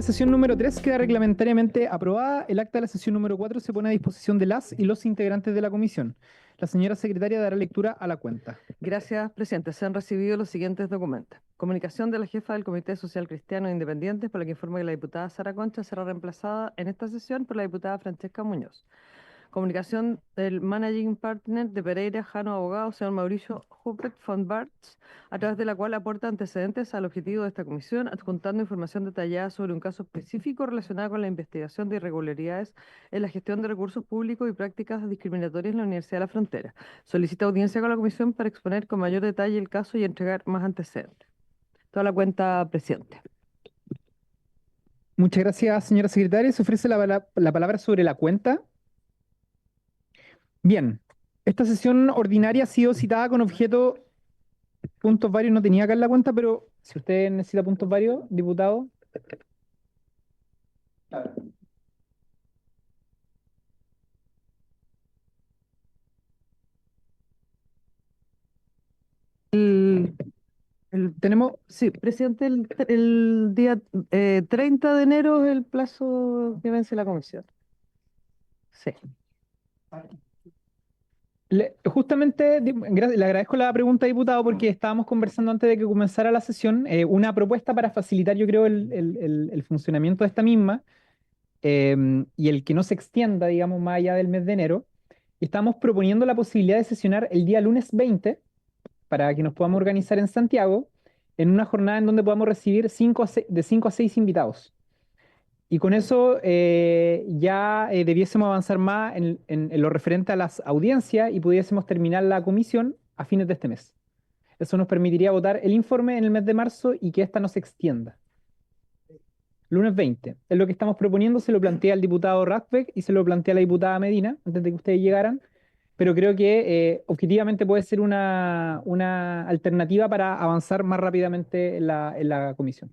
sesión número 3 queda reglamentariamente aprobada. El acta de la sesión número 4 se pone a disposición de las y los integrantes de la comisión. La señora secretaria dará lectura a la cuenta. Gracias, presidente. Se han recibido los siguientes documentos. Comunicación de la jefa del Comité Social Cristiano Independiente, por la que informa que la diputada Sara Concha será reemplazada en esta sesión por la diputada Francesca Muñoz. Comunicación del Managing Partner de Pereira Jano Abogado, señor Mauricio Huppert von Bartz, a través de la cual aporta antecedentes al objetivo de esta comisión, adjuntando información detallada sobre un caso específico relacionado con la investigación de irregularidades en la gestión de recursos públicos y prácticas discriminatorias en la Universidad de la Frontera. Solicita audiencia con la comisión para exponer con mayor detalle el caso y entregar más antecedentes. Toda la cuenta, presidente. Muchas gracias, señora secretaria. Se ofrece la palabra sobre la cuenta. Bien, esta sesión ordinaria ha sido citada con objeto puntos varios. No tenía acá en la cuenta, pero si usted necesita puntos varios, diputado. Tenemos, Sí, presidente, el día 30 de enero es el plazo que vence la comisión. Sí. justamente le agradezco la pregunta, diputado, porque estábamos conversando antes de que comenzara la sesión, una propuesta para facilitar, yo creo, el funcionamiento de esta misma, y el que no se extienda, digamos, más allá del mes de enero. Y estamos proponiendo la posibilidad de sesionar el día lunes 20 para que nos podamos organizar en Santiago en una jornada en donde podamos recibir de 5 a 6 invitados. Y con eso ya debiésemos avanzar más en lo referente a las audiencias y pudiésemos terminar la comisión a fines de este mes. Eso nos permitiría votar el informe en el mes de marzo y que ésta no se extienda. Lunes 20. Es lo que estamos proponiendo, se lo planteé al diputado Radbeck y se lo planteé a la diputada Medina antes de que ustedes llegaran, pero creo que objetivamente puede ser una alternativa para avanzar más rápidamente en la comisión.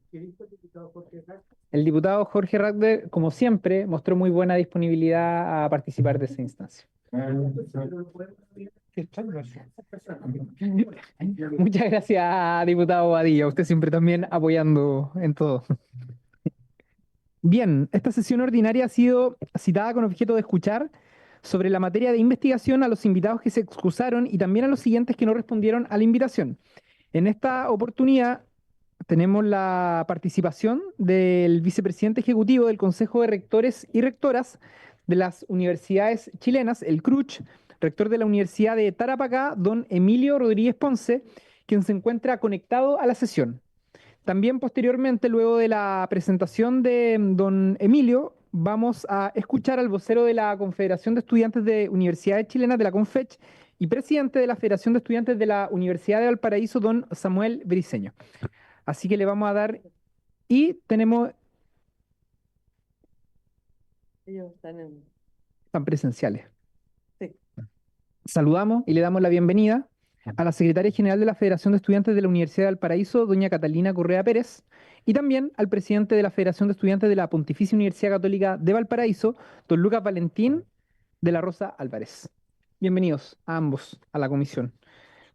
El diputado Jorge Radbeck, como siempre, mostró muy buena disponibilidad a participar de esa instancia. Muchas gracias, diputado Badilla. Usted siempre también apoyando en todo. Bien, esta sesión ordinaria ha sido citada con objeto de escuchar sobre la materia de investigación a los invitados que se excusaron y también a los siguientes que no respondieron a la invitación. En esta oportunidad tenemos la participación del vicepresidente ejecutivo del Consejo de Rectores y Rectoras de las universidades chilenas, el CRUCH, rector de la Universidad de Tarapacá, don Emilio Rodríguez Ponce, quien se encuentra conectado a la sesión. También posteriormente, luego de la presentación de don Emilio, vamos a escuchar al vocero de la Confederación de Estudiantes de Universidades Chilenas, de la CONFECH, y presidente de la Federación de Estudiantes de la Universidad de Valparaíso, don Samuel Briceño. Así que le vamos a dar, y tenemos, Ellos están presenciales. Sí. Saludamos y le damos la bienvenida a la secretaria general de la Federación de Estudiantes de la Universidad de Valparaíso, doña Catalina Correa Pérez, y también al presidente de la Federación de Estudiantes de la Pontificia Universidad Católica de Valparaíso, don Lucas Valentín de la Rosa Álvarez. Bienvenidos a ambos a la comisión.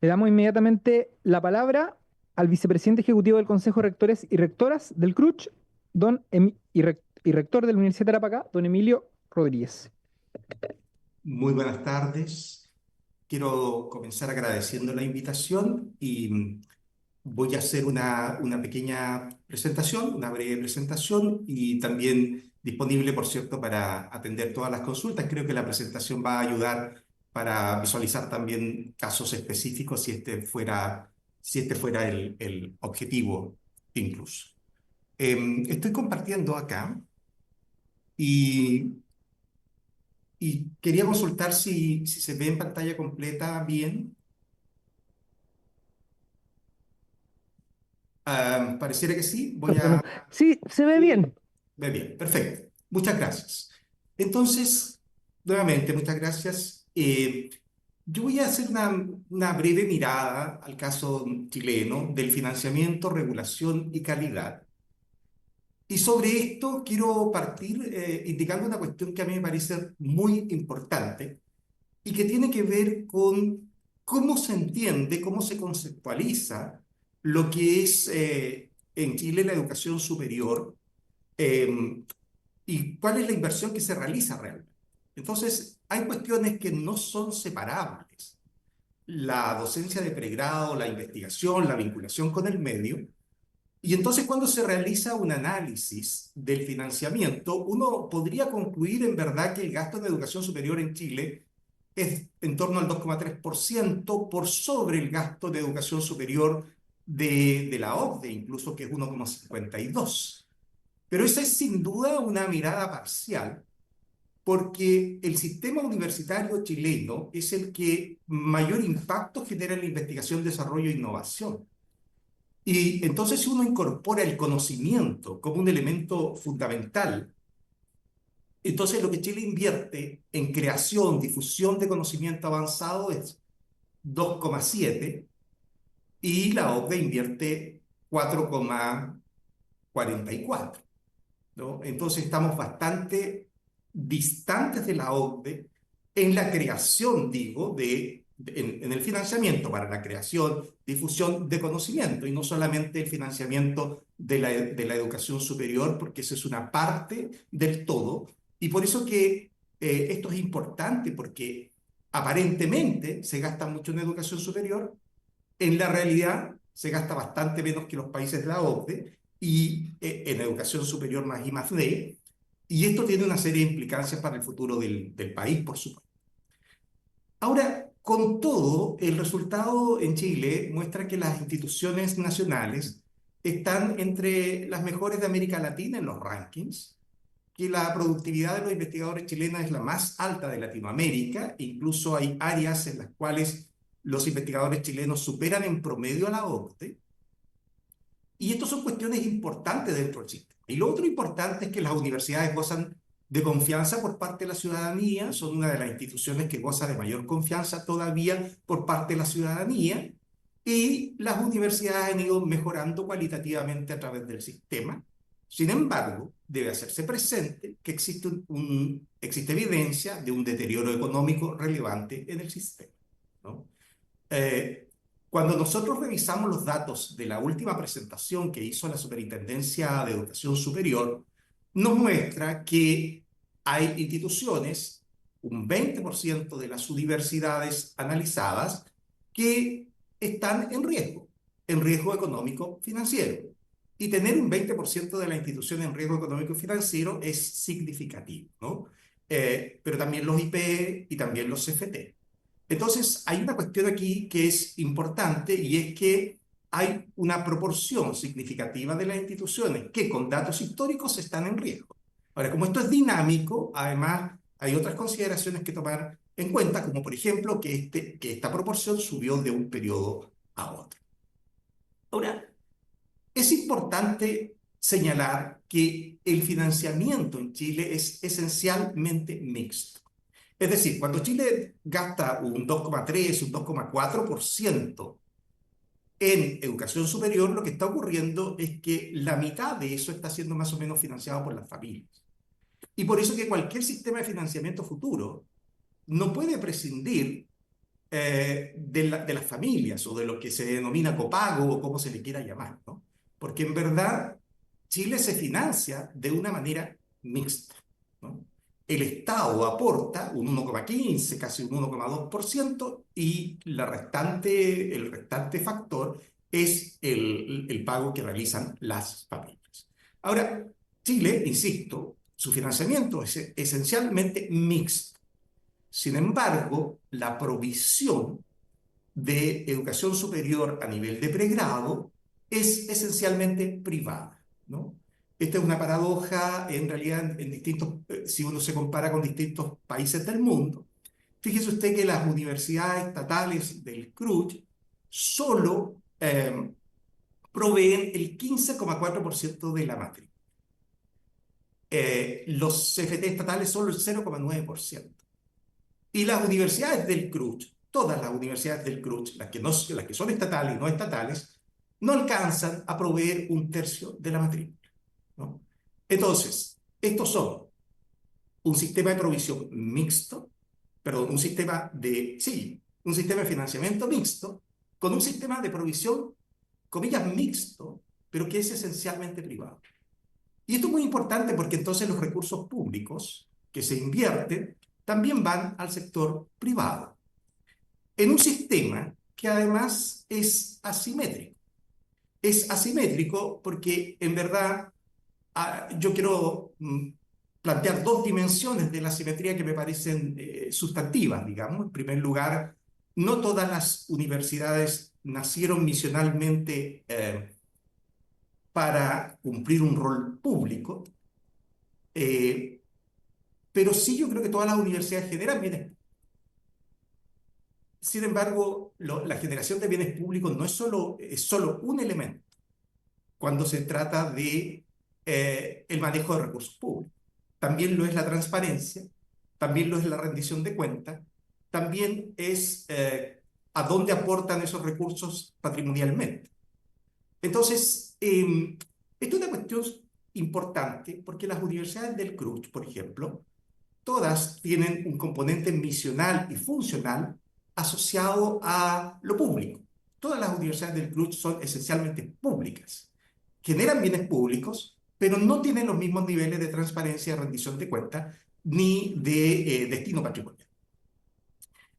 Le damos inmediatamente la palabra al vicepresidente ejecutivo del Consejo de Rectores y Rectoras del CRUCH, y rector de la Universidad de Tarapacá, don Emilio Rodríguez. Muy buenas tardes. Quiero comenzar agradeciendo la invitación y voy a hacer una pequeña presentación, una breve presentación y también disponible, por cierto, para atender todas las consultas. Creo que la presentación va a ayudar para visualizar también casos específicos si este fuera el objetivo incluso. Estoy compartiendo acá y quería consultar si se ve en pantalla completa bien. Pareciera que sí. Sí, se ve bien. Ve bien, perfecto. Muchas gracias. Entonces, nuevamente, muchas gracias. Yo voy a hacer una breve mirada al caso chileno del financiamiento, regulación y calidad. Y sobre esto quiero partir indicando una cuestión que a mí me parece muy importante y que tiene que ver con cómo se entiende, cómo se conceptualiza lo que es en Chile la educación superior ¿Y cuál es la inversión que se realiza realmente? Entonces, hay cuestiones que no son separables. La docencia de pregrado, la investigación, la vinculación con el medio. Y entonces cuando se realiza un análisis del financiamiento, uno podría concluir en verdad que el gasto en educación superior en Chile es en torno al 2,3% por sobre el gasto de educación superior de la OCDE, incluso que es 1,52. Pero esa es sin duda una mirada parcial, porque el sistema universitario chileno es el que mayor impacto genera en la investigación, desarrollo e innovación. Y entonces si uno incorpora el conocimiento como un elemento fundamental, entonces lo que Chile invierte en creación, difusión de conocimiento avanzado es 2,7 y la OCDE invierte 4,44, ¿no? Entonces estamos bastante distantes de la OCDE en la creación, digo, en el financiamiento para la creación, difusión de conocimiento y no solamente el financiamiento de la educación superior, porque eso es una parte del todo. Y por eso que esto es importante, porque aparentemente se gasta mucho en educación superior, en la realidad se gasta bastante menos que los países de la OCDE y en educación superior más I más D, y esto tiene una serie de implicancias para el futuro del país, por supuesto. Ahora, con todo, el resultado en Chile muestra que las instituciones nacionales están entre las mejores de América Latina en los rankings, que la productividad de los investigadores chilenos es la más alta de Latinoamérica, incluso hay áreas en las cuales los investigadores chilenos superan en promedio a la OCDE, y estas son cuestiones importantes dentro del sistema. Y lo otro importante es que las universidades gozan de confianza por parte de la ciudadanía, son una de las instituciones que goza de mayor confianza todavía por parte de la ciudadanía, y las universidades han ido mejorando cualitativamente a través del sistema. Sin embargo, debe hacerse presente que existe evidencia de un deterioro económico relevante en el sistema, ¿no? Cuando nosotros revisamos los datos de la última presentación que hizo la Superintendencia de Educación Superior, nos muestra que hay instituciones, un 20% de las universidades analizadas, que están en riesgo económico financiero. Y tener un 20% de la institución en riesgo económico financiero es significativo, ¿no? Pero también los IP y también los CFT. Entonces, hay una cuestión aquí que es importante, y es que hay una proporción significativa de las instituciones que con datos históricos están en riesgo. Ahora, como esto es dinámico, además hay otras consideraciones que tomar en cuenta, como por ejemplo que esta proporción subió de un periodo a otro. Ahora, es importante señalar que el financiamiento en Chile es esencialmente mixto. Es decir, cuando Chile gasta un 2,3, un 2,4% en educación superior, lo que está ocurriendo es que la mitad de eso está siendo más o menos financiado por las familias. Y por eso que cualquier sistema de financiamiento futuro no puede prescindir de las familias o de lo que se denomina copago o como se le quiera llamar, ¿no? Porque en verdad Chile se financia de una manera mixta, ¿no? El Estado aporta un 1,15, casi un 1,2%, y el restante factor es el pago que realizan las familias. Ahora, Chile, insisto, su financiamiento es esencialmente mixto. Sin embargo, la provisión de educación superior a nivel de pregrado es esencialmente privada, ¿no? Esta es una paradoja en realidad si uno se compara con distintos países del mundo. Fíjese usted que las universidades estatales del CRUCH solo proveen el 15,4% de la matrícula. Los CFT estatales solo el 0,9%. Y las universidades del CRUCH, todas las universidades del CRUCH, las que son estatales y no estatales, no alcanzan a proveer un tercio de la matrícula, ¿no? Entonces, estos son un sistema de provisión mixto, perdón, un sistema de financiamiento mixto, con un sistema de provisión, comillas, mixto, pero que es esencialmente privado. Y esto es muy importante porque entonces los recursos públicos que se invierten también van al sector privado, en un sistema que además es asimétrico. Es asimétrico porque en verdad yo quiero plantear dos dimensiones de la asimetría que me parecen sustantivas, digamos. En primer lugar, no todas las universidades nacieron misionalmente para cumplir un rol público, eh, pero sí yo creo que todas las universidades generan bienes. Sin embargo, la generación de bienes públicos no es solo un elemento cuando se trata de el manejo de recursos públicos. También lo es la transparencia, también lo es la rendición de cuentas, también es a dónde aportan esos recursos patrimonialmente. Entonces, esto es una cuestión importante porque las universidades del CRUCH, por ejemplo, todas tienen un componente misional y funcional asociado a lo público. Todas las universidades del CRUCH son esencialmente públicas. Generan bienes públicos, pero no tienen los mismos niveles de transparencia, rendición de cuentas, ni de destino patrimonial.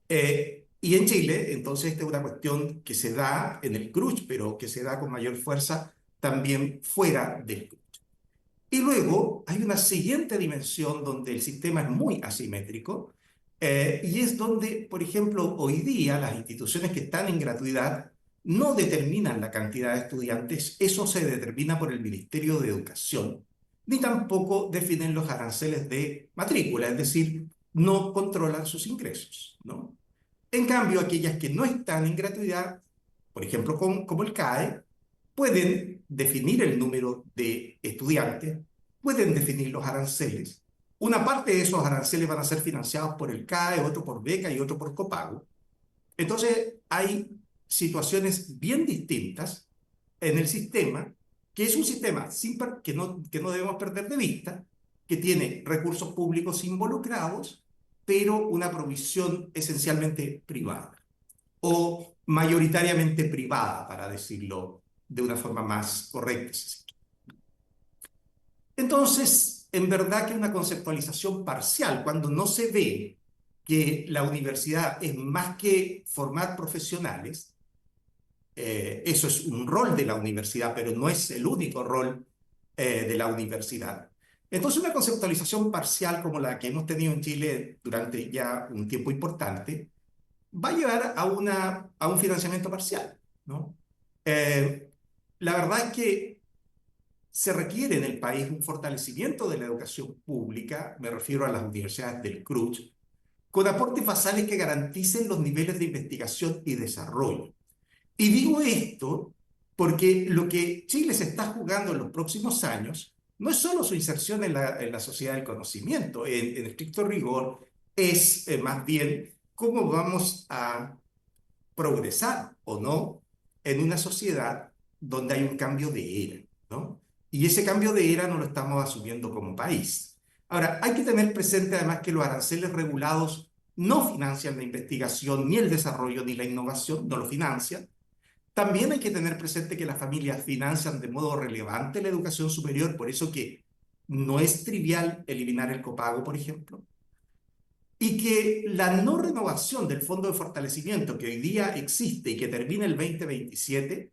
Y en Chile, entonces, esta es una cuestión que se da en el CRUCH, pero que se da con mayor fuerza también fuera del CRUCH. Y luego hay una siguiente dimensión donde el sistema es muy asimétrico, y es donde, por ejemplo, hoy día las instituciones que están en gratuidad no determinan la cantidad de estudiantes, eso se determina por el Ministerio de Educación, ni tampoco definen los aranceles de matrícula, es decir, no controlan sus ingresos, ¿no? En cambio, aquellas que no están en gratuidad, por ejemplo, como el CAE, pueden definir el número de estudiantes, pueden definir los aranceles. Una parte de esos aranceles van a ser financiados por el CAE, otro por beca y otro por copago. Entonces, hay situaciones bien distintas en el sistema, que es un sistema que no debemos perder de vista, que tiene recursos públicos involucrados, pero una provisión esencialmente privada, o mayoritariamente privada, para decirlo de una forma más correcta. Entonces, en verdad que una conceptualización parcial, cuando no se ve que la universidad es más que formar profesionales, eso es un rol de la universidad, pero no es el único rol de la universidad. Entonces, una conceptualización parcial como la que hemos tenido en Chile durante ya un tiempo importante, va a llevar a un financiamiento parcial, ¿no? La verdad es que se requiere en el país un fortalecimiento de la educación pública, me refiero a las universidades del CRUCH, con aportes basales que garanticen los niveles de investigación y desarrollo. Y digo esto porque lo que Chile se está jugando en los próximos años no es solo su inserción en la sociedad del conocimiento, en estricto rigor, es más bien cómo vamos a progresar o no en una sociedad donde hay un cambio de era, ¿no? Y ese cambio de era no lo estamos asumiendo como país. Ahora, hay que tener presente además que los aranceles regulados no financian la investigación, ni el desarrollo, ni la innovación, no lo financian. También hay que tener presente que las familias financian de modo relevante la educación superior, por eso que no es trivial eliminar el copago, por ejemplo, y que la no renovación del Fondo de Fortalecimiento que hoy día existe y que termina el 2027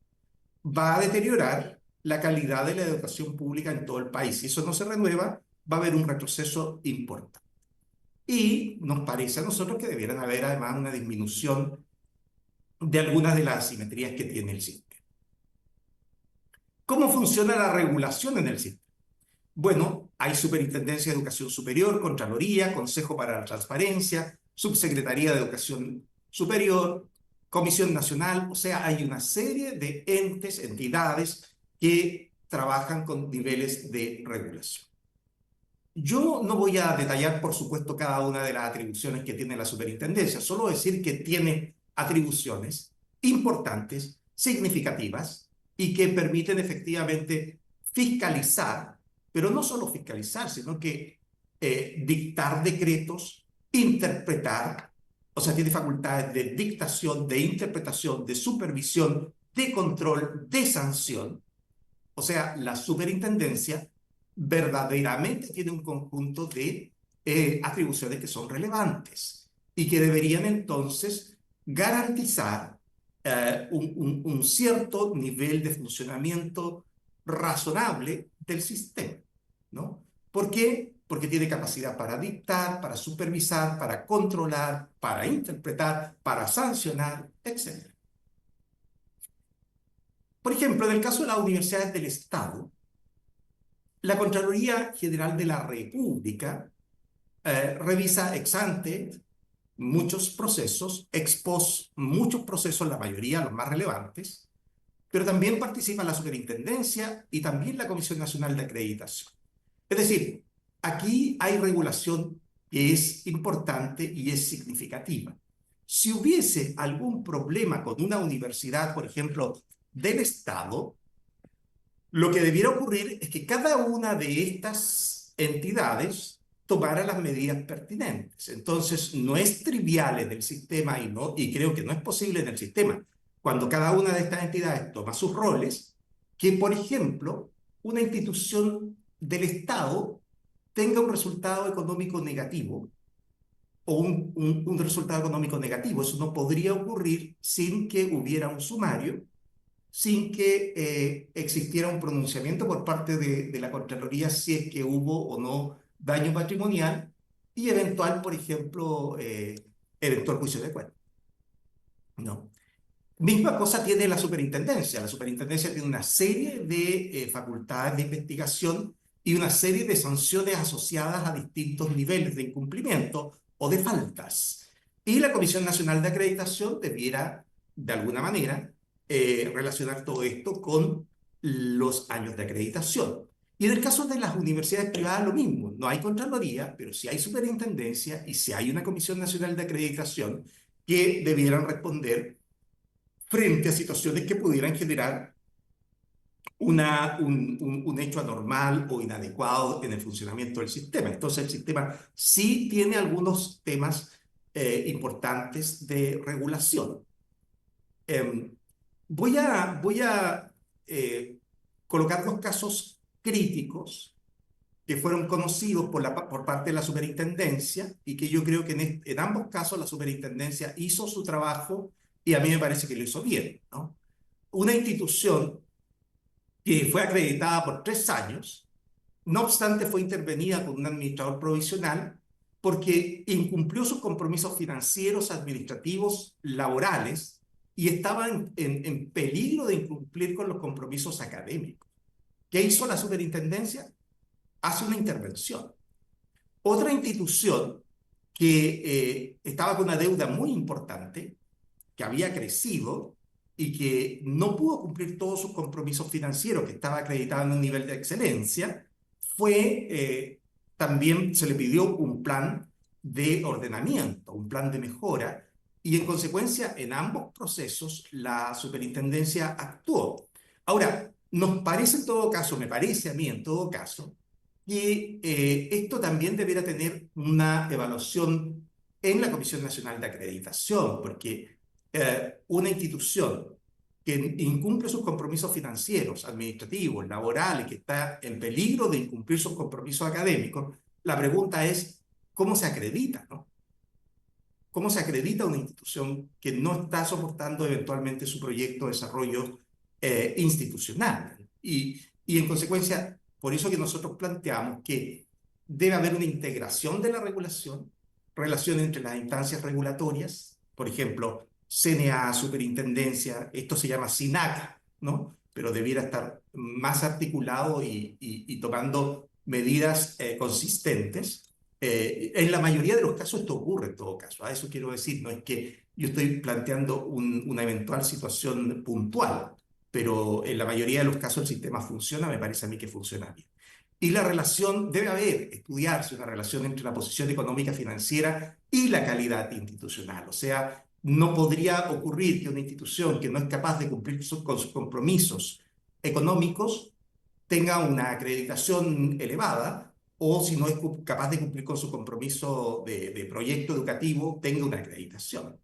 va a deteriorar la calidad de la educación pública en todo el país. Si eso no se renueva, va a haber un retroceso importante. Y nos parece a nosotros que debieran haber además una disminución de algunas de las asimetrías que tiene el sistema. ¿Cómo funciona la regulación en el sistema? Bueno, hay Superintendencia de Educación Superior, Contraloría, Consejo para la Transparencia, Subsecretaría de Educación Superior, Comisión Nacional, o sea, hay una serie de entes, entidades que trabajan con niveles de regulación. Yo no voy a detallar, por supuesto, cada una de las atribuciones que tiene la superintendencia, solo decir que tiene atribuciones importantes, significativas, y que permiten efectivamente fiscalizar, pero no solo fiscalizar, sino que dictar decretos, interpretar, o sea, tiene facultades de dictación, de interpretación, de supervisión, de control, de sanción. O sea, la superintendencia verdaderamente tiene un conjunto de atribuciones que son relevantes y que deberían entonces garantizar un cierto nivel de funcionamiento razonable del sistema, ¿no? ¿Por qué? Porque tiene capacidad para dictar, para supervisar, para controlar, para interpretar, para sancionar, etc. Por ejemplo, en el caso de las universidades del Estado, la Contraloría General de la República revisa ex ante muchos procesos, ex post muchos procesos, la mayoría, los más relevantes, pero también participa la Superintendencia y también la Comisión Nacional de Acreditación. Es decir, aquí hay regulación que es importante y es significativa. Si hubiese algún problema con una universidad, por ejemplo, del Estado, lo que debiera ocurrir es que cada una de estas entidades tomara las medidas pertinentes. Entonces, no es trivial en el sistema y creo que no es posible en el sistema, cuando cada una de estas entidades toma sus roles, que, por ejemplo, una institución del Estado tenga un resultado económico negativo o un resultado económico negativo. Eso no podría ocurrir sin que hubiera un sumario, sin que existiera un pronunciamiento por parte de la Contraloría si es que hubo o no daño patrimonial y eventual, por ejemplo, eventual juicio de cuentas, ¿no? Misma cosa tiene la superintendencia. La superintendencia tiene una serie de facultades de investigación y una serie de sanciones asociadas a distintos niveles de incumplimiento o de faltas. Y la Comisión Nacional de Acreditación debiera, de alguna manera, relacionar todo esto con los años de acreditación. Y en el caso de las universidades privadas, lo mismo. No hay Contraloría, pero sí hay superintendencia y sí hay una Comisión Nacional de Acreditación que debieran responder frente a situaciones que pudieran generar un hecho anormal o inadecuado en el funcionamiento del sistema. Entonces, el sistema sí tiene algunos temas importantes de regulación. Voy a colocar dos casos críticos que fueron conocidos por parte de la superintendencia y que yo creo que en ambos casos la superintendencia hizo su trabajo y a mí me parece que lo hizo bien, ¿no? Una institución que fue acreditada por 3 años, no obstante fue intervenida por un administrador provisional porque incumplió sus compromisos financieros, administrativos, laborales y estaba en peligro de incumplir con los compromisos académicos. ¿Qué hizo la superintendencia? Hace una intervención. Otra institución que estaba con una deuda muy importante, que había crecido y que no pudo cumplir todos sus compromisos financieros, que estaba acreditada en un nivel de excelencia, también se le pidió un plan de ordenamiento, un plan de mejora, y en consecuencia en ambos procesos la superintendencia actuó. Ahora, nos parece en todo caso, me parece a mí en todo caso, que esto también debería tener una evaluación en la Comisión Nacional de Acreditación, porque una institución que incumple sus compromisos financieros, administrativos, laborales, que está en peligro de incumplir sus compromisos académicos, la pregunta es, ¿cómo se acredita, no? ¿Cómo se acredita una institución que no está soportando eventualmente su proyecto de desarrollo institucional? Y en consecuencia, por eso que nosotros planteamos que debe haber una integración de la regulación, relación entre las instancias regulatorias, por ejemplo, CNA, superintendencia, esto se llama SINAC, ¿no? Pero debiera estar más articulado y tomando medidas consistentes. En la mayoría de los casos esto ocurre en todo caso. A eso quiero decir, no es que yo estoy planteando una eventual situación puntual, pero en la mayoría de los casos el sistema funciona, me parece a mí que funciona bien. Y la relación, estudiarse una relación entre la posición económica financiera y la calidad institucional. O sea, no podría ocurrir que una institución que no es capaz de cumplir con sus compromisos económicos tenga una acreditación elevada, o si no es capaz de cumplir con su compromiso de proyecto educativo, tenga una acreditación.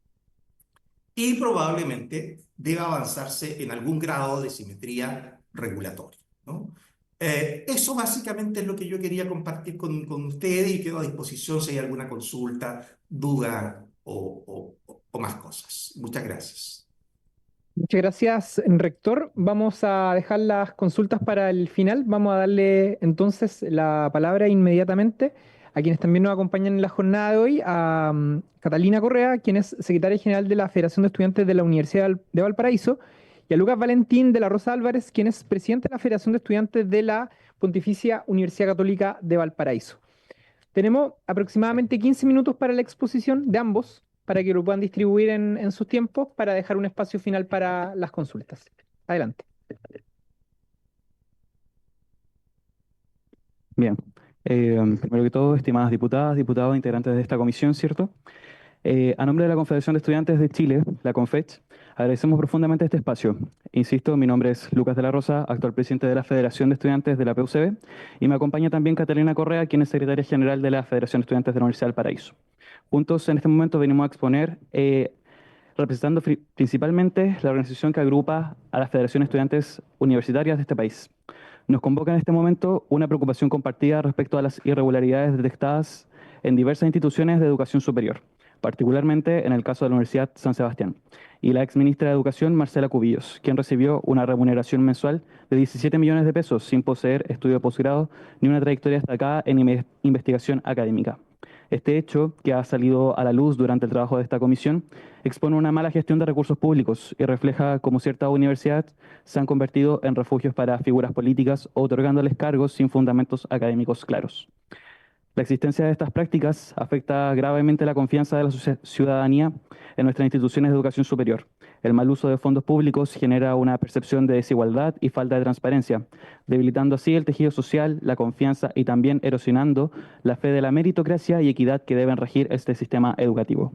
Y probablemente deba avanzarse en algún grado de simetría regulatoria, ¿no? Eso básicamente es lo que yo quería compartir con ustedes y quedo a disposición si hay alguna consulta, duda o más cosas. Muchas gracias. Muchas gracias, rector. Vamos a dejar las consultas para el final. Vamos a darle entonces la palabra inmediatamente a quienes también nos acompañan en la jornada de hoy, a Catalina Correa, quien es secretaria general de la Federación de Estudiantes de la Universidad de Valparaíso, y a Lucas Valentín de la Rosa Álvarez, quien es presidente de la Federación de Estudiantes de la Pontificia Universidad Católica de Valparaíso. Tenemos aproximadamente 15 minutos para la exposición de ambos, para que lo puedan distribuir en sus tiempos, para dejar un espacio final para las consultas. Adelante. Bien. Primero que todo, estimadas diputadas, diputados, integrantes de esta comisión, ¿cierto? A nombre de la Confederación de Estudiantes de Chile, la CONFECH, agradecemos profundamente este espacio. Insisto, mi nombre es Lucas de la Rosa, actual presidente de la Federación de Estudiantes de la PUCB, y me acompaña también Catalina Correa, quien es secretaria general de la Federación de Estudiantes de la Universidad del Paraíso. Juntos, en este momento, venimos a exponer, representando principalmente la organización que agrupa a las federaciones de estudiantes universitarias de este país. Nos convoca en este momento una preocupación compartida respecto a las irregularidades detectadas en diversas instituciones de educación superior, particularmente en el caso de la Universidad San Sebastián, y la exministra de Educación, Marcela Cubillos, quien recibió una remuneración mensual de 17 millones de pesos sin poseer estudio de posgrado ni una trayectoria destacada en investigación académica. Este hecho, que ha salido a la luz durante el trabajo de esta comisión, expone una mala gestión de recursos públicos y refleja cómo ciertas universidades se han convertido en refugios para figuras políticas, otorgándoles cargos sin fundamentos académicos claros. La existencia de estas prácticas afecta gravemente la confianza de la ciudadanía en nuestras instituciones de educación superior. El mal uso de fondos públicos genera una percepción de desigualdad y falta de transparencia, debilitando así el tejido social, la confianza y también erosionando la fe de la meritocracia y equidad que deben regir este sistema educativo.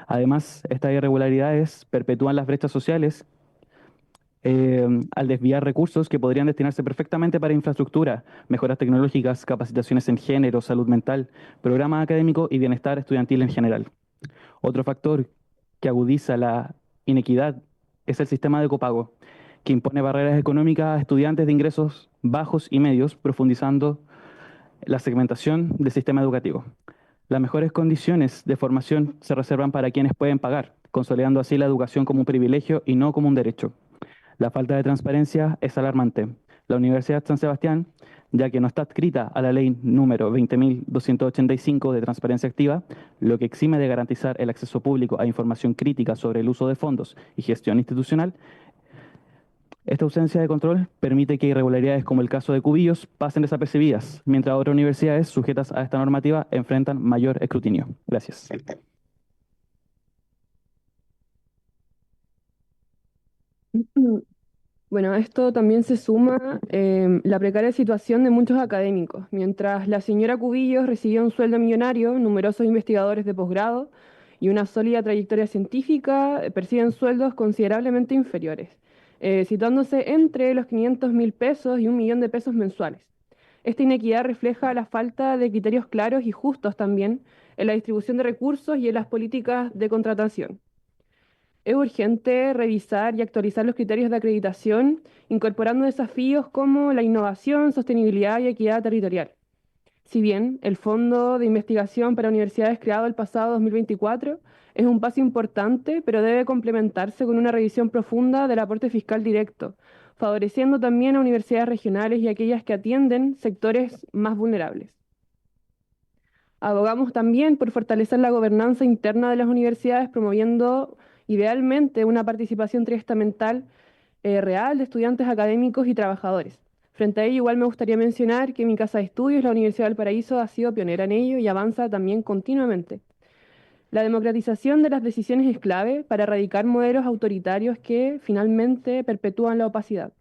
Además, estas irregularidades perpetúan las brechas sociales al desviar recursos que podrían destinarse perfectamente para infraestructura, mejoras tecnológicas, capacitaciones en género, salud mental, programa académico y bienestar estudiantil en general. Otro factor que agudiza la inequidad es el sistema de copago, que impone barreras económicas a estudiantes de ingresos bajos y medios, profundizando la segmentación del sistema educativo. Las mejores condiciones de formación se reservan para quienes pueden pagar, consolidando así la educación como un privilegio y no como un derecho. La falta de transparencia es alarmante. La Universidad San Sebastián, ya que no está adscrita a la ley número 20.285 de transparencia activa, lo que exime de garantizar el acceso público a información crítica sobre el uso de fondos y gestión institucional, esta ausencia de control permite que irregularidades como el caso de Cubillos pasen desapercibidas, mientras otras universidades sujetas a esta normativa enfrentan mayor escrutinio. Gracias. Bueno, a esto también se suma la precaria situación de muchos académicos. Mientras la señora Cubillos recibía un sueldo millonario, numerosos investigadores de posgrado y una sólida trayectoria científica perciben sueldos considerablemente inferiores, situándose entre los 500.000 pesos y 1 millón de pesos mensuales. Esta inequidad refleja la falta de criterios claros y justos también en la distribución de recursos y en las políticas de contratación. Es urgente revisar y actualizar los criterios de acreditación, incorporando desafíos como la innovación, sostenibilidad y equidad territorial. Si bien el Fondo de Investigación para Universidades creado el pasado 2024 es un paso importante, pero debe complementarse con una revisión profunda del aporte fiscal directo, favoreciendo también a universidades regionales y aquellas que atienden sectores más vulnerables. Abogamos también por fortalecer la gobernanza interna de las universidades, promoviendo idealmente una participación triestamental real de estudiantes académicos y trabajadores. Frente a ello, igual me gustaría mencionar que mi casa de estudios, la Universidad del Paraíso, ha sido pionera en ello y avanza también continuamente. La democratización de las decisiones es clave para erradicar modelos autoritarios que finalmente perpetúan la opacidad.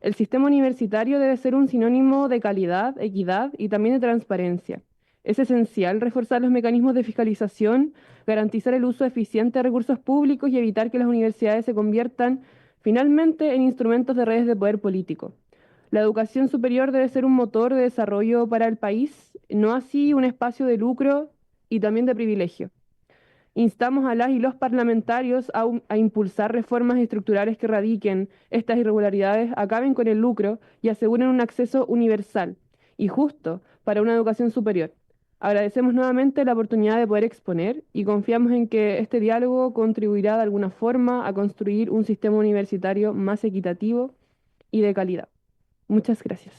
El sistema universitario debe ser un sinónimo de calidad, equidad y también de transparencia. Es esencial reforzar los mecanismos de fiscalización, garantizar el uso eficiente de recursos públicos y evitar que las universidades se conviertan finalmente en instrumentos de redes de poder político. La educación superior debe ser un motor de desarrollo para el país, no así un espacio de lucro y también de privilegio. Instamos a las y los parlamentarios a impulsar reformas estructurales que erradiquen estas irregularidades, acaben con el lucro y aseguren un acceso universal y justo para una educación superior. Agradecemos nuevamente la oportunidad de poder exponer y confiamos en que este diálogo contribuirá de alguna forma a construir un sistema universitario más equitativo y de calidad. Muchas gracias.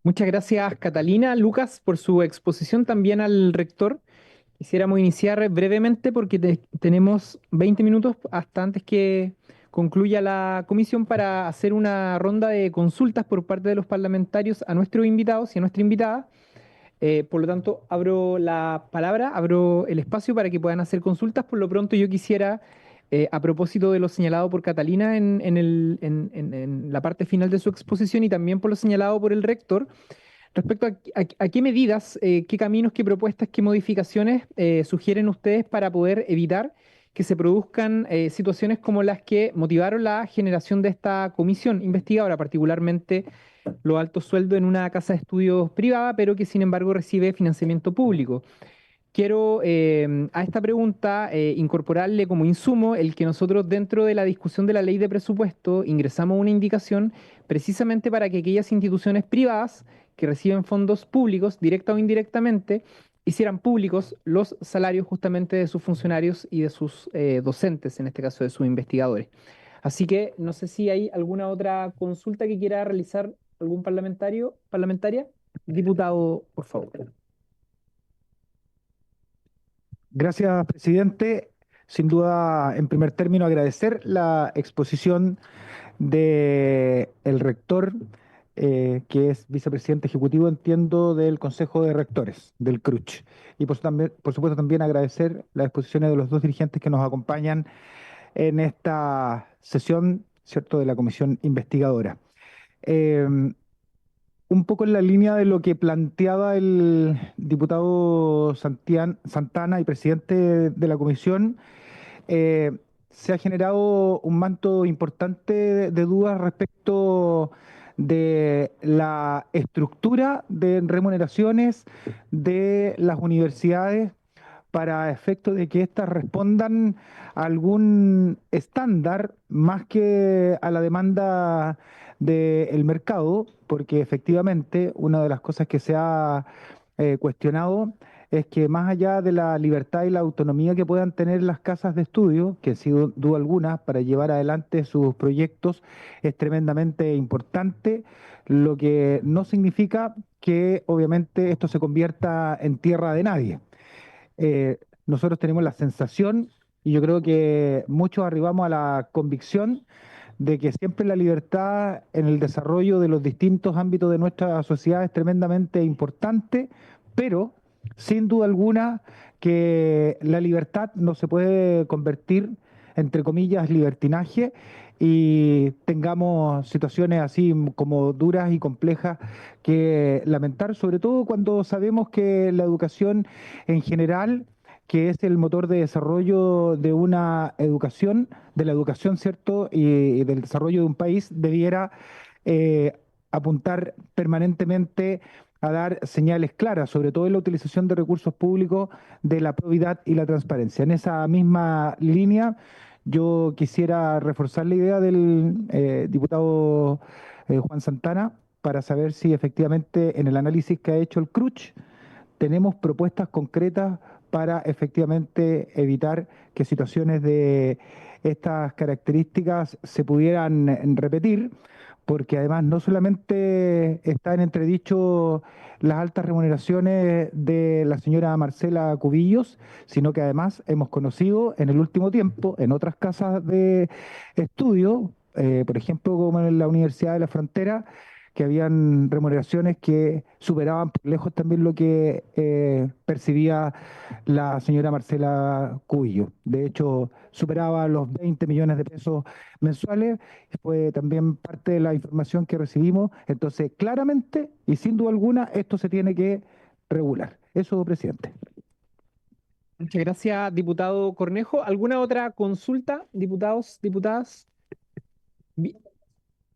Muchas gracias, Catalina. Lucas, por su exposición también al rector. Quisiéramos iniciar brevemente porque tenemos 20 minutos hasta antes que concluya la comisión para hacer una ronda de consultas por parte de los parlamentarios a nuestros invitados y a nuestra invitada. Por lo tanto, abro la palabra, abro el espacio para que puedan hacer consultas. Por lo pronto, yo quisiera, a propósito de lo señalado por Catalina en la parte final de su exposición y también por lo señalado por el rector, respecto a qué medidas, qué caminos, qué propuestas, qué modificaciones sugieren ustedes para poder evitar que se produzcan situaciones como las que motivaron la generación de esta comisión investigadora, particularmente los altos sueldos en una casa de estudios privada, pero que sin embargo recibe financiamiento público. Quiero a esta pregunta incorporarle como insumo el que nosotros dentro de la discusión de la ley de presupuesto ingresamos una indicación precisamente para que aquellas instituciones privadas que reciben fondos públicos, directa o indirectamente, hicieran públicos los salarios justamente de sus funcionarios y de sus docentes, en este caso de sus investigadores. Así que no sé si hay alguna otra consulta que quiera realizar algún parlamentario, parlamentaria. Diputado, por favor. Gracias, presidente. Sin duda, en primer término, agradecer la exposición del rector, que es vicepresidente ejecutivo, entiendo, del Consejo de Rectores, del CRUCH. Y por supuesto también agradecer las exposiciones de los dos dirigentes que nos acompañan en esta sesión, ¿cierto?, de la comisión investigadora. Un poco en la línea de lo que planteaba el diputado Santana y presidente de la comisión, se ha generado un manto importante de dudas respecto de la estructura de remuneraciones de las universidades para efecto de que éstas respondan a algún estándar más que a la demanda del mercado, porque efectivamente una de las cosas que se ha cuestionado es que más allá de la libertad y la autonomía que puedan tener las casas de estudio, que sin duda alguna para llevar adelante sus proyectos es tremendamente importante, lo que no significa que obviamente esto se convierta en tierra de nadie. Nosotros tenemos la sensación, y yo creo que muchos arribamos a la convicción, de que siempre la libertad en el desarrollo de los distintos ámbitos de nuestra sociedad es tremendamente importante, pero sin duda alguna que la libertad no se puede convertir, entre comillas, libertinaje, y tengamos situaciones así como duras y complejas que lamentar, sobre todo cuando sabemos que la educación en general, que es el motor de desarrollo de una educación, de la educación, ¿cierto? Y del desarrollo de un país, debiera apuntar permanentemente a dar señales claras, sobre todo en la utilización de recursos públicos, de la probidad y la transparencia. En esa misma línea, yo quisiera reforzar la idea del diputado Juan Santana para saber si efectivamente en el análisis que ha hecho el CRUCH tenemos propuestas concretas para efectivamente evitar que situaciones de estas características se pudieran repetir, porque además no solamente está en entredicho las altas remuneraciones de la señora Marcela Cubillos, sino que además hemos conocido en el último tiempo en otras casas de estudio, por ejemplo como en la Universidad de la Frontera, que habían remuneraciones que superaban por lejos también lo que percibía la señora Marcela Cubillo. De hecho, superaba los 20 millones de pesos mensuales, fue también parte de la información que recibimos. Entonces, claramente y sin duda alguna, esto se tiene que regular. Eso, presidente. Muchas gracias, diputado Cornejo. ¿Alguna otra consulta, diputados, diputadas?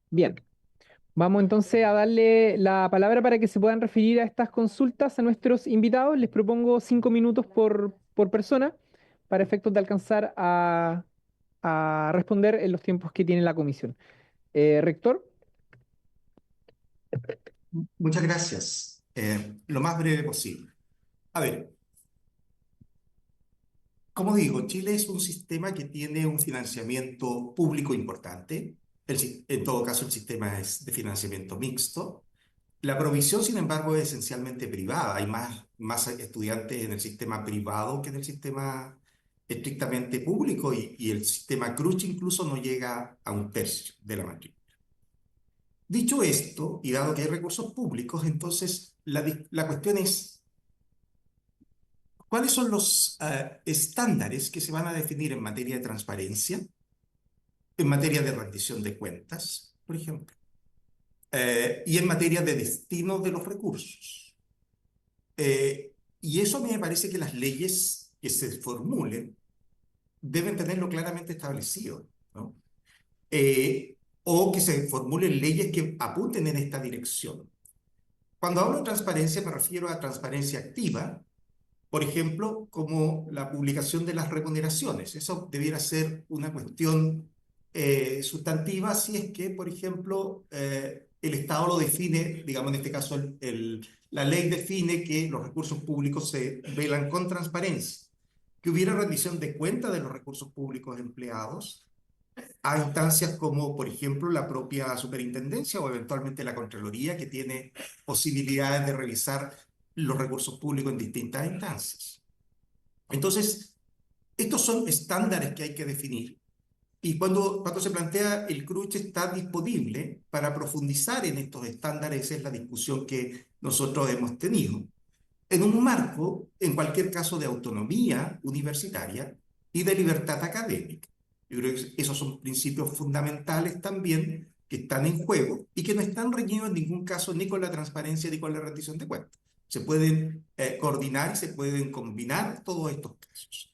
Bien. Vamos entonces a darle la palabra para que se puedan referir a estas consultas a nuestros invitados. Les propongo 5 minutos por persona para efectos de alcanzar a responder en los tiempos que tiene la comisión. Rector. Muchas gracias. Lo más breve posible. A ver, como digo, Chile es un sistema que tiene un financiamiento público importante. En todo caso, el sistema es de financiamiento mixto. La provisión, sin embargo, es esencialmente privada. Hay más estudiantes en el sistema privado que en el sistema estrictamente público y el sistema CRUCH incluso no llega a 1/3 de la matrícula. Dicho esto, y dado que hay recursos públicos, entonces la cuestión es, ¿cuáles son los estándares que se van a definir en materia de transparencia, en materia de rendición de cuentas, por ejemplo, y en materia de destino de los recursos? Y eso a mí me parece que las leyes que se formulen deben tenerlo claramente establecido, ¿no? O que se formulen leyes que apunten en esta dirección. Cuando hablo de transparencia me refiero a transparencia activa, por ejemplo, como la publicación de las remuneraciones. Eso debiera ser una cuestión sustantiva si es que, por ejemplo, el Estado lo define, digamos en este caso la ley define que los recursos públicos se velan con transparencia, que hubiera rendición de cuenta de los recursos públicos empleados a instancias como, por ejemplo, la propia superintendencia o eventualmente la Contraloría, que tiene posibilidades de revisar los recursos públicos en distintas instancias. Entonces, estos son estándares que hay que definir. Y cuando se plantea el CRUCH está disponible para profundizar en estos estándares, esa es la discusión que nosotros hemos tenido, en un marco, en cualquier caso, de autonomía universitaria y de libertad académica. Yo creo que esos son principios fundamentales también que están en juego y que no están reñidos en ningún caso ni con la transparencia ni con la rendición de cuentas. Se pueden coordinar y se pueden combinar todos estos casos.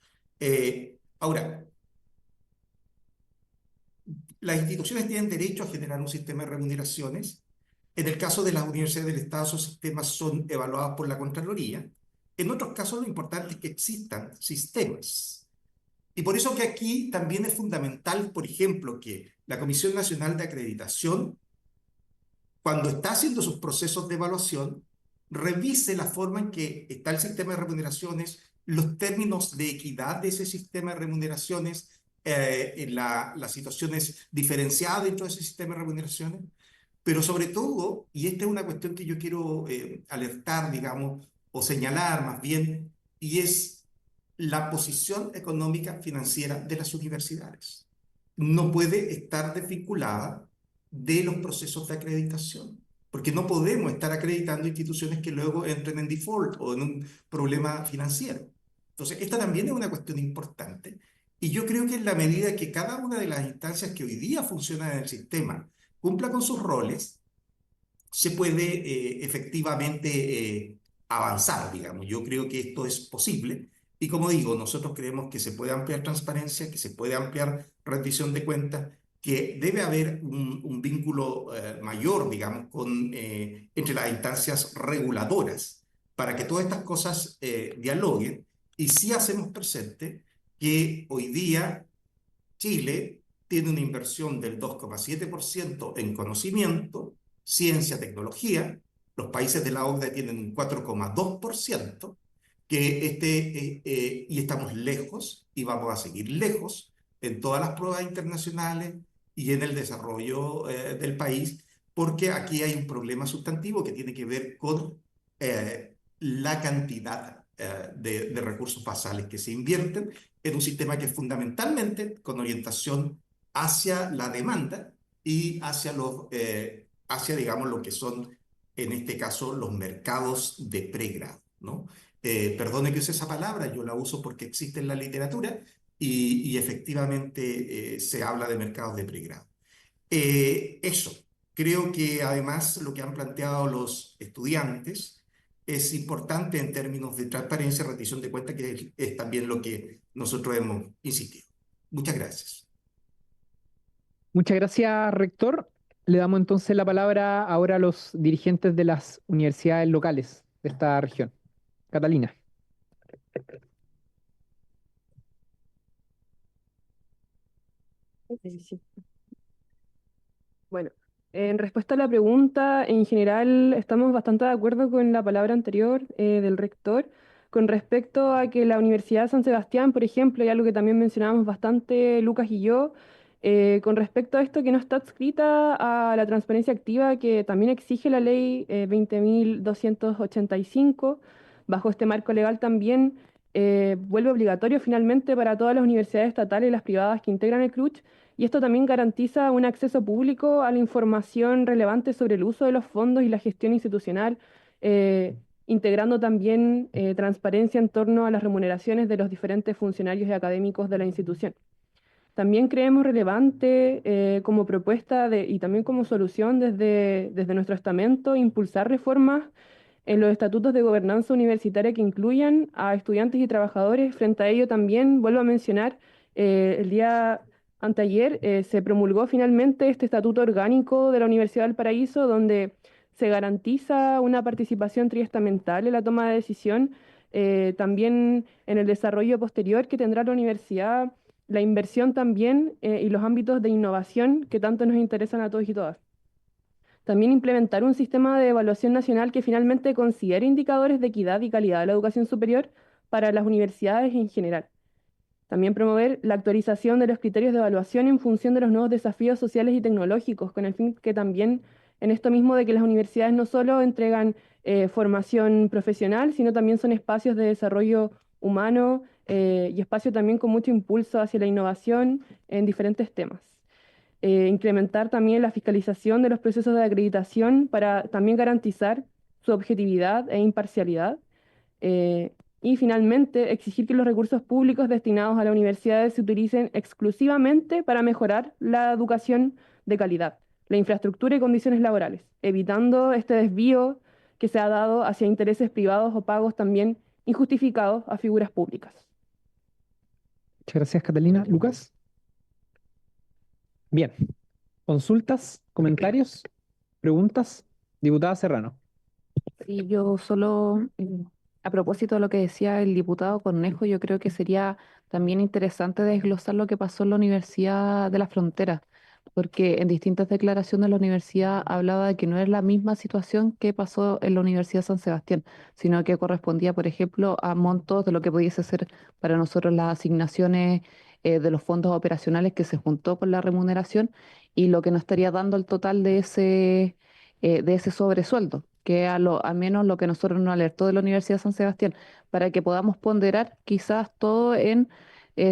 Ahora, las instituciones tienen derecho a generar un sistema de remuneraciones. En el caso de las universidades del Estado, esos sistemas son evaluados por la Contraloría. En otros casos, lo importante es que existan sistemas. Y por eso que aquí también es fundamental, por ejemplo, que la Comisión Nacional de Acreditación, cuando está haciendo sus procesos de evaluación, revise la forma en que está el sistema de remuneraciones, los términos de equidad de ese sistema de remuneraciones, en las situaciones diferenciadas dentro de ese sistema de remuneraciones, pero sobre todo, y esta es una cuestión que yo quiero alertar, digamos, o señalar más bien, y es la posición económica financiera de las universidades. No puede estar desvinculada de los procesos de acreditación, porque no podemos estar acreditando instituciones que luego entren en default o en un problema financiero. Entonces, esta también es una cuestión importante, y yo creo que en la medida que cada una de las instancias que hoy día funcionan en el sistema cumpla con sus roles, se puede efectivamente avanzar, digamos. Yo creo que esto es posible y como digo, nosotros creemos que se puede ampliar transparencia, que se puede ampliar rendición de cuentas, que debe haber un vínculo mayor, digamos, entre las instancias reguladoras para que todas estas cosas dialoguen y sí hacemos presente que hoy día Chile tiene una inversión del 2,7% en conocimiento, ciencia, tecnología. Los países de la OCDE tienen un 4,2%, y estamos lejos y vamos a seguir lejos en todas las pruebas internacionales y en el desarrollo del país, porque aquí hay un problema sustantivo que tiene que ver con la cantidad de recursos basales que se invierten en un sistema que es fundamentalmente con orientación hacia la demanda y hacia digamos, lo que son, en este caso, los mercados de pregrado, ¿no? Perdone que use esa palabra, yo la uso porque existe en la literatura y efectivamente se habla de mercados de pregrado. Eso, creo que además lo que han planteado los estudiantes es importante en términos de transparencia y rendición de cuentas, que es también lo que nosotros hemos insistido. Muchas gracias. Muchas gracias, rector. Le damos entonces la palabra ahora a los dirigentes de las universidades locales de esta región. Catalina. Sí. Bueno, en respuesta a la pregunta, en general estamos bastante de acuerdo con la palabra anterior del rector con respecto a que la Universidad de San Sebastián, por ejemplo, y algo que también mencionábamos bastante Lucas y yo, con respecto a esto que no está adscrita a la transparencia activa que también exige la ley 20.285, bajo este marco legal también vuelve obligatorio finalmente para todas las universidades estatales y las privadas que integran el CRUCH, y esto también garantiza un acceso público a la información relevante sobre el uso de los fondos y la gestión institucional, eh, integrando también transparencia en torno a las remuneraciones de los diferentes funcionarios y académicos de la institución. También creemos relevante como propuesta y también como solución desde nuestro estamento impulsar reformas en los estatutos de gobernanza universitaria que incluyan a estudiantes y trabajadores. Frente a ello también vuelvo a mencionar, el día anteayer se promulgó finalmente este estatuto orgánico de la Universidad del Paraíso, donde se garantiza una participación triestamental en la toma de decisión, también en el desarrollo posterior que tendrá la universidad, la inversión también y los ámbitos de innovación que tanto nos interesan a todos y todas. También implementar un sistema de evaluación nacional que finalmente considere indicadores de equidad y calidad de la educación superior para las universidades en general. También promover la actualización de los criterios de evaluación en función de los nuevos desafíos sociales y tecnológicos, con el fin que también en esto mismo de que las universidades no solo entregan formación profesional, sino también son espacios de desarrollo humano y espacios también con mucho impulso hacia la innovación en diferentes temas. Incrementar también la fiscalización de los procesos de acreditación para también garantizar su objetividad e imparcialidad. Y finalmente, exigir que los recursos públicos destinados a las universidades se utilicen exclusivamente para mejorar la educación de calidad, la infraestructura y condiciones laborales, evitando este desvío que se ha dado hacia intereses privados o pagos también injustificados a figuras públicas. Muchas gracias, Catalina. Lucas. Bien. ¿Consultas, comentarios, preguntas? Diputada Serrano. Sí, yo solo, a propósito de lo que decía el diputado Cornejo, yo creo que sería también interesante desglosar lo que pasó en la Universidad de la Frontera, porque en distintas declaraciones la universidad hablaba de que no es la misma situación que pasó en la Universidad de San Sebastián, sino que correspondía, por ejemplo, a montos de lo que pudiese ser para nosotros las asignaciones de los fondos operacionales que se juntó con la remuneración y lo que nos estaría dando el total de ese sobresueldo, que al menos lo que nosotros nos alertó de la Universidad de San Sebastián, para que podamos ponderar quizás todo en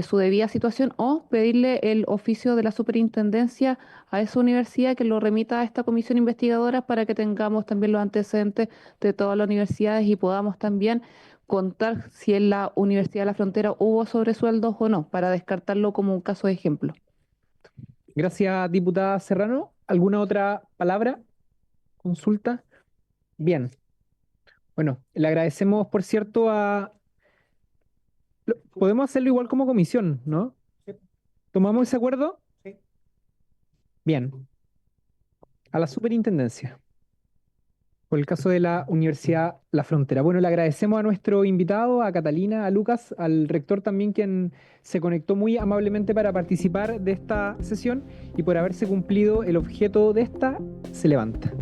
su debida situación o pedirle el oficio de la superintendencia a esa universidad que lo remita a esta comisión investigadora para que tengamos también los antecedentes de todas las universidades y podamos también contar si en la Universidad de la Frontera hubo sobresueldos o no, para descartarlo como un caso de ejemplo. Gracias, diputada Serrano. ¿Alguna otra palabra? ¿Consulta? Bien. Bueno, le agradecemos, por cierto, podemos hacerlo igual como comisión, ¿no? ¿Tomamos ese acuerdo? Sí. Bien. A la superintendencia. Por el caso de la Universidad La Frontera. Bueno, le agradecemos a nuestro invitado, a Catalina, a Lucas, al rector también, quien se conectó muy amablemente para participar de esta sesión y por haberse cumplido el objeto de esta, se levanta.